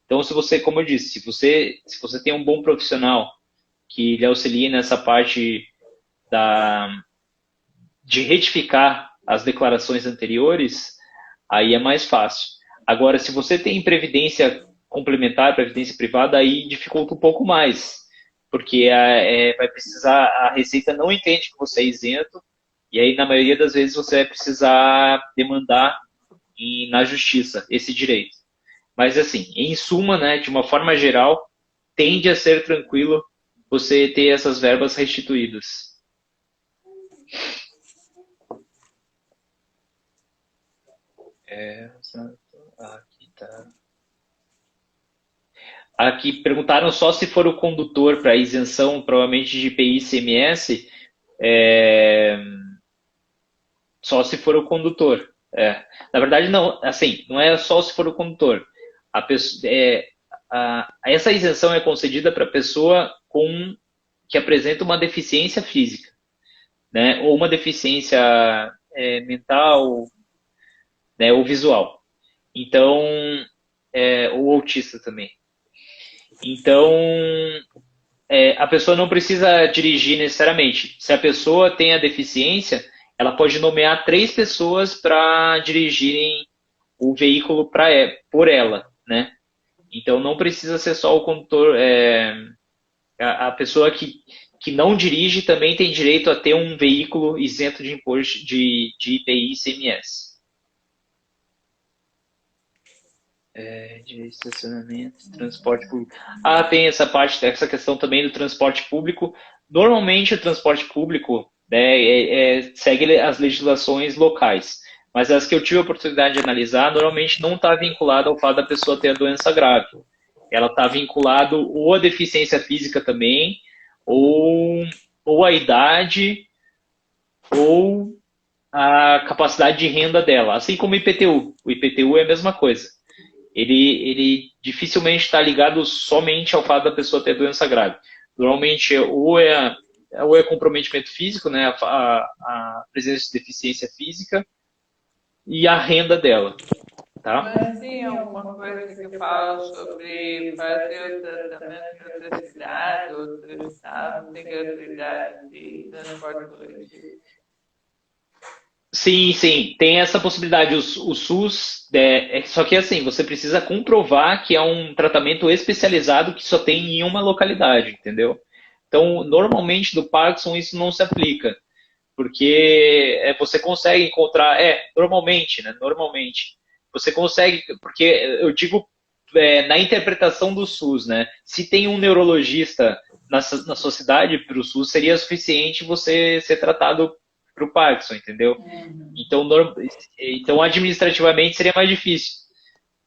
Então, se você, como eu disse, se você tem um bom profissional que lhe auxilie nessa parte de retificar as declarações anteriores, aí é mais fácil. Agora, se você tem previdência complementar, previdência privada, aí dificulta um pouco mais, porque vai precisar, a Receita não entende que você é isento, e aí, na maioria das vezes, você vai precisar demandar na justiça esse direito. Mas, assim, em suma, né, de uma forma geral, tende a ser tranquilo você ter essas verbas restituídas. Aqui tá. Aqui perguntaram só se for o condutor para isenção, provavelmente de IPI e ICMS, só se for o condutor. Na verdade, não, assim, não é só se for o condutor. Essa isenção é concedida para a pessoa que apresenta uma deficiência física, né, ou uma deficiência mental, né, ou visual. Então, ou autista também. Então, a pessoa não precisa dirigir necessariamente. Se a pessoa tem a deficiência, ela pode nomear 3 pessoas para dirigirem o veículo por ela, né? Então, não precisa ser só o condutor. A pessoa que não dirige também tem direito a ter um veículo isento de imposto de IPI e ICMS. De estacionamento, transporte público. Tem essa questão também do transporte público. Normalmente o transporte público, né, segue as legislações locais, mas as que eu tive a oportunidade de analisar, normalmente não está vinculado ao fato da pessoa ter a doença grave. Ela está vinculado ou a deficiência física também, ou a idade, ou a capacidade de renda dela, assim como o IPTU. O IPTU é a mesma coisa. Ele dificilmente está ligado somente ao fato da pessoa ter doença grave. Normalmente, ou é comprometimento físico, né, a presença de deficiência física, e a renda dela. Tá? Mas tem alguma coisa que fala sobre fazer o tratamento em outra cidade, outro estado, tem gratuidade de transporte coletivo? Sim, sim, tem essa possibilidade. O SUS, só que assim, você precisa comprovar que é um tratamento especializado que só tem em uma localidade, entendeu? Então, normalmente do Parkinson isso não se aplica, porque você consegue encontrar, normalmente, né? Normalmente, você consegue, porque eu digo na interpretação do SUS, né? Se tem um neurologista na sua cidade, para o SUS seria suficiente você ser tratado para o Parkinson, entendeu? Então, administrativamente seria mais difícil.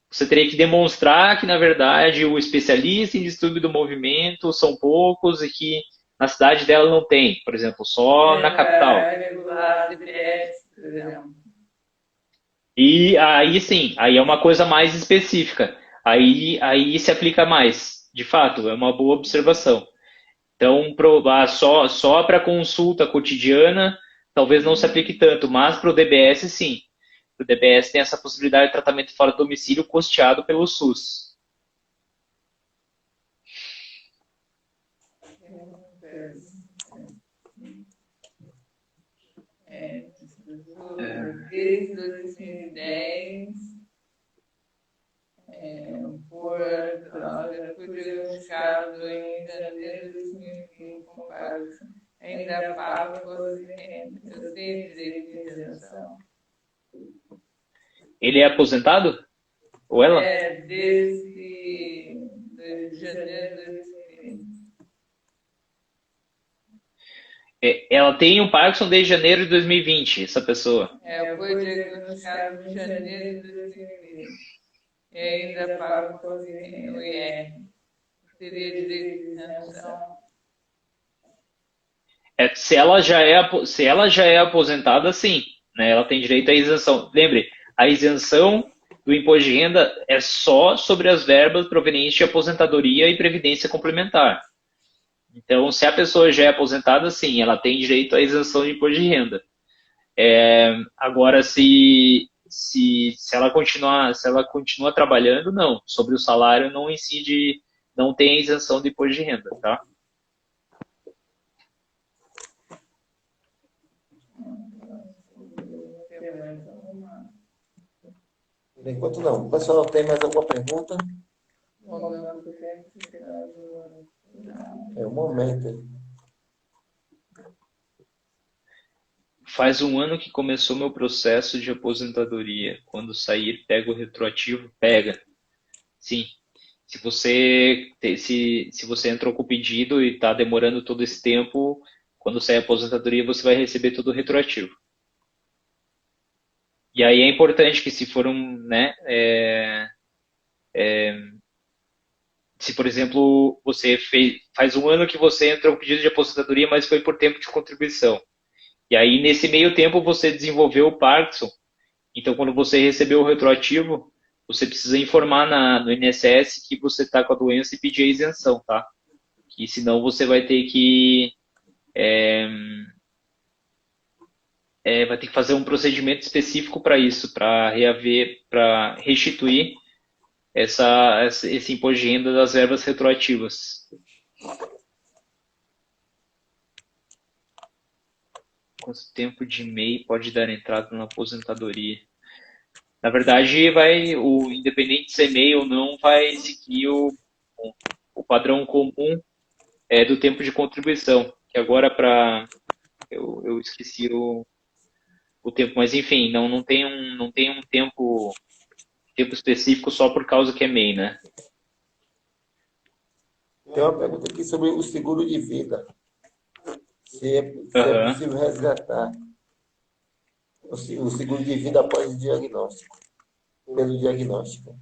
Você teria que demonstrar que, na verdade, o especialista em distúrbio do movimento são poucos e que na cidade dela não tem, por exemplo, só na capital. E aí sim, aí é uma coisa mais específica. Aí se aplica mais. De fato, é uma boa observação. Então, só para consulta cotidiana, talvez não se aplique tanto, mas para o DBS, sim. O DBS tem essa possibilidade de tratamento fora do domicílio custeado pelo SUS. Desde 2010, eu fui diagnosticado em janeiro de 2020 com Parkinson. Ainda pago imposto de renda. Eu tenho direito de isenção. Ele é aposentado? Ou ela? Desde janeiro de 2020. Ela tem o Parkinson desde janeiro de 2020, essa pessoa. Foi diagnosticado em janeiro de 2020. E ainda paga o IR. Teria direito de isenção. Se ela já é aposentada, sim, né? Ela tem direito à isenção. Lembre, a isenção do imposto de renda é só sobre as verbas provenientes de aposentadoria e previdência complementar. Então, se a pessoa já é aposentada, sim, ela tem direito à isenção de imposto de renda. Agora, se ela continua trabalhando, não. Sobre o salário não incide, não tem isenção de imposto de renda, tá? Por enquanto não. O pessoal tem mais alguma pergunta? É o momento. Faz um ano que começou meu processo de aposentadoria. Quando sair, pega o retroativo? Pega. Sim. Se você entrou com o pedido e está demorando todo esse tempo, quando sair a aposentadoria, você vai receber todo o retroativo. E aí é importante que se for né, se, por exemplo, faz um ano que você entrou com pedido de aposentadoria, mas foi por tempo de contribuição. E aí, nesse meio tempo, você desenvolveu o Parkinson. Então, quando você recebeu o retroativo, você precisa informar no INSS que você está com a doença e pedir a isenção, tá? Que senão você vai ter que fazer um procedimento específico para isso, para restituir esse imposto de renda das verbas retroativas. Quanto tempo de MEI pode dar entrada na aposentadoria? Na verdade, o independente de ser MEI ou não, vai seguir o padrão comum do tempo de contribuição, que agora eu esqueci o tempo, mas enfim, não tem um tempo específico só por causa que é MEI, né? Tem uma pergunta aqui sobre o seguro de vida. Se é possível resgatar o seguro de vida após o diagnóstico, pelo diagnóstico.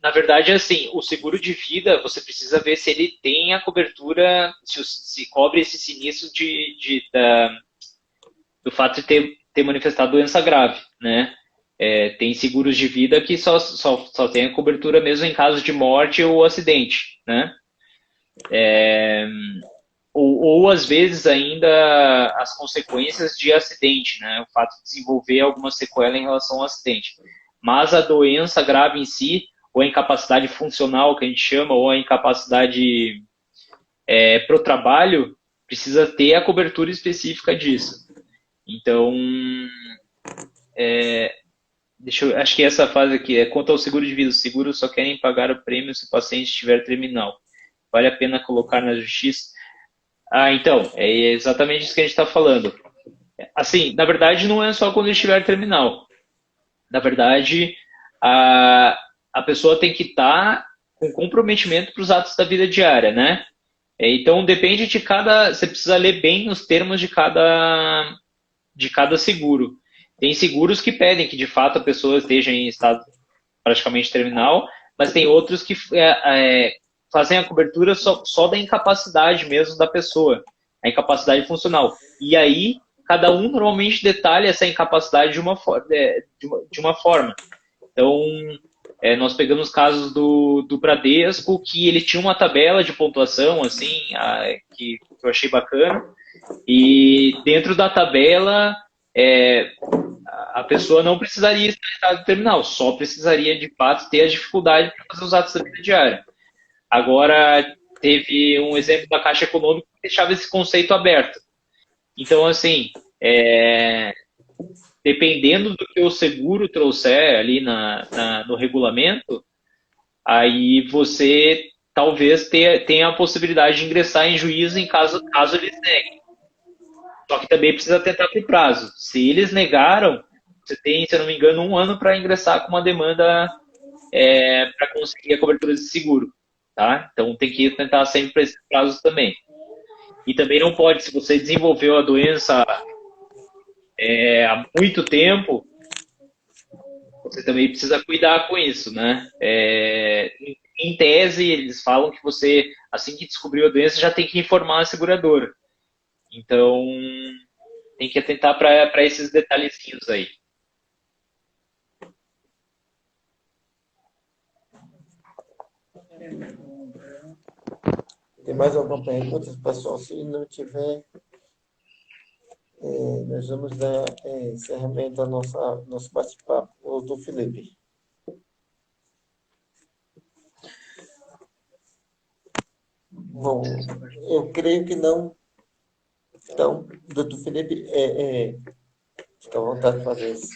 Na verdade, assim, o seguro de vida, você precisa ver se ele tem a cobertura, se cobre esse sinistro do fato de ter manifestado doença grave, né? Tem seguros de vida que só tem a cobertura mesmo em caso de morte ou acidente, né? Ou às vezes ainda as consequências de acidente, né? O fato de desenvolver alguma sequela em relação ao acidente. Mas a doença grave em si, ou a incapacidade funcional, que a gente chama, ou a incapacidade para o trabalho, precisa ter a cobertura específica disso. Então, acho que essa fase aqui quanto ao seguro de vida. Os seguros só querem pagar o prêmio se o paciente estiver terminal. Vale a pena colocar na justiça? Então, é exatamente isso que a gente está falando. Assim, na verdade, não é só quando estiver terminal. Na verdade, a pessoa tem que estar com comprometimento para os atos da vida diária, né? Então, depende de você precisa ler bem os termos de cada seguro. Tem seguros que pedem que, de fato, a pessoa esteja em estado praticamente terminal, mas tem outros que fazem a cobertura só da incapacidade mesmo da pessoa, a incapacidade funcional. E aí, cada um normalmente detalha essa incapacidade de uma forma. Então, nós pegamos casos do Bradesco, que ele tinha uma tabela de pontuação, assim, que eu achei bacana, e dentro da tabela, a pessoa não precisaria estar em estado terminal, só precisaria, de fato, ter a dificuldade para fazer os atos da vida diária. Agora, teve um exemplo da Caixa Econômica que deixava esse conceito aberto. Então, assim, dependendo do que o seguro trouxer ali no regulamento, aí você talvez tenha a possibilidade de ingressar em juízo em caso eles neguem. Só que também precisa tentar para o prazo. Se eles negaram, você tem, se eu não me engano, 1 ano para ingressar com uma demanda para conseguir a cobertura de seguro. tá? Então tem que tentar sempre para esses prazos também. E também não pode, se você desenvolveu a doença há muito tempo, você também precisa cuidar com isso, né? Em tese, eles falam que você, assim que descobriu a doença, já tem que informar a seguradora. Então, tem que atentar para esses detalhezinhos aí. Tem mais alguma pergunta, pessoal? Se não tiver, nós vamos dar encerramento ao nosso bate-papo. Doutor Felipe. Bom, eu creio que não. Então, doutor Felipe, fica à vontade de fazer isso.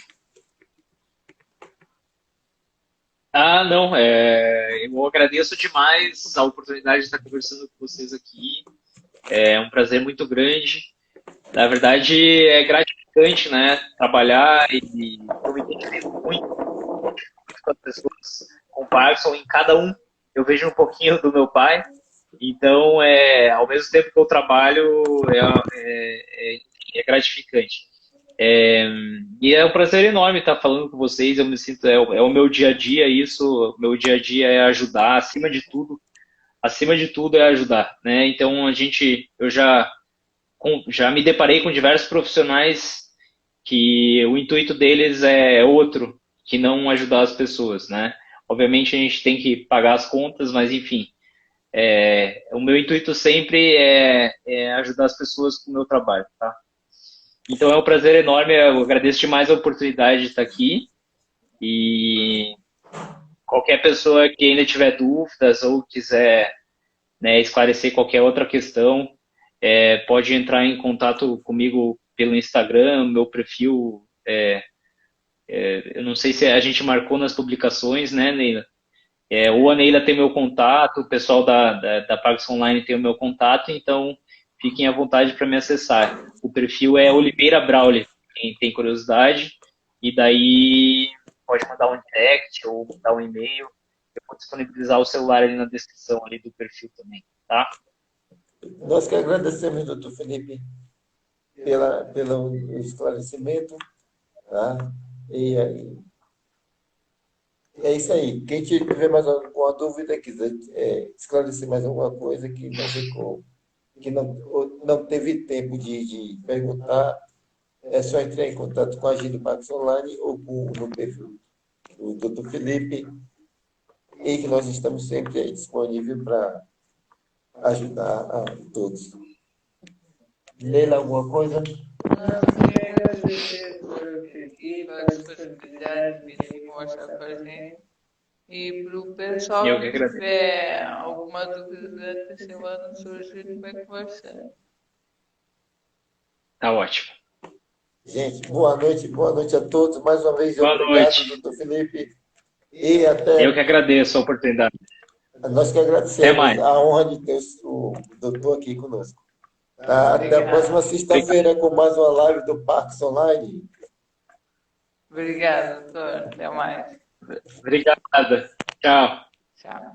Não, eu agradeço demais a oportunidade de estar conversando com vocês aqui. É um prazer muito grande. Na verdade, é gratificante, né? Trabalhar e eu me identifico muito com as pessoas com Parkinson. Em cada um, eu vejo um pouquinho do meu pai. Então, ao mesmo tempo que eu trabalho, é gratificante. E é um prazer enorme estar falando com vocês. Eu me sinto, é o meu dia a dia isso. O meu dia a dia é ajudar, acima de tudo é ajudar, né? Então, eu já me deparei com diversos profissionais que o intuito deles é outro, que não ajudar as pessoas, né? Obviamente a gente tem que pagar as contas, mas enfim, o meu intuito sempre é ajudar as pessoas com o meu trabalho, tá? Então é um prazer enorme, eu agradeço demais a oportunidade de estar aqui e qualquer pessoa que ainda tiver dúvidas ou quiser, né, esclarecer qualquer outra questão, pode entrar em contato comigo pelo Instagram, meu perfil, eu não sei se a gente marcou nas publicações, né, Neila? Ou a Neila tem meu contato, o pessoal da Parkinson Online tem o meu contato, então fiquem à vontade para me acessar. O perfil é Oliveira Brauli, quem tem curiosidade, e daí pode mandar um direct ou mandar um e-mail. Eu vou disponibilizar o celular ali na descrição ali do perfil também, tá? Nós que agradecemos, doutor Felipe, pelo esclarecimento. Tá? E aí, é isso aí. Quem tiver mais alguma dúvida, quiser esclarecer mais alguma coisa que não ficou, que não teve tempo de perguntar, é só entrar em contato com a Agile Parkinson Online ou no perfil do doutor Felipe, e que nós estamos sempre aí disponíveis para ajudar a todos. Leila, alguma coisa? Não, queria agradecer por vir aqui, pela disponibilidade de vir aqui conversar com a gente. E para o pessoal Eu que que agradeço. tiver alguma dúvida durante a semana surge, a gente vai conversando. Tá ótimo. Gente, boa noite a todos. Mais uma vez, Boa obrigado, noite. doutor Felipe. E até. Eu que agradeço a oportunidade. Nós que Até agradecemos mais. a honra de ter o doutor aqui conosco. Tá? Até a próxima sexta-feira com mais uma live do Parques Online. Obrigada, doutor. Até mais. Obrigado. Tchau. Tchau.